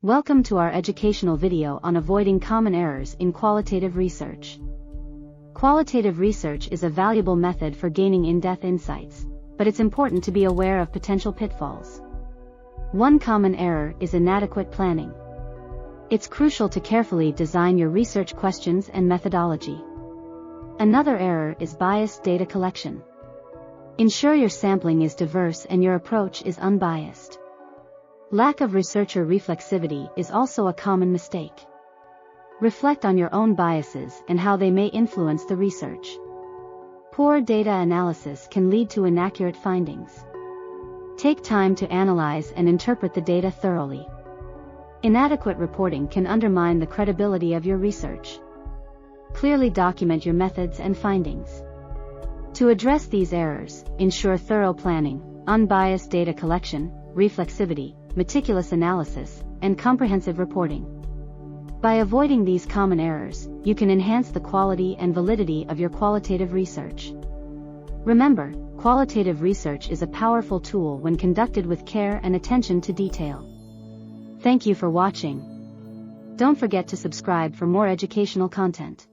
Welcome to our educational video on avoiding common errors in qualitative research. Qualitative research is a valuable method for gaining in-depth insights, but it's important to be aware of potential pitfalls. One common error is inadequate planning. It's crucial to carefully design your research questions and methodology. Another error is biased data collection. Ensure your sampling is diverse and your approach is unbiased. Lack of researcher reflexivity is also a common mistake. Reflect on your own biases and how they may influence the research. Poor data analysis can lead to inaccurate findings. Take time to analyze and interpret the data thoroughly. Inadequate reporting can undermine the credibility of your research. Clearly document your methods and findings. To address these errors, ensure thorough planning, unbiased data collection, reflexivity, meticulous analysis, and comprehensive reporting. By avoiding these common errors, you can enhance the quality and validity of your qualitative research. Remember, qualitative research is a powerful tool when conducted with care and attention to detail. Thank you for watching. Don't forget to subscribe for more educational content.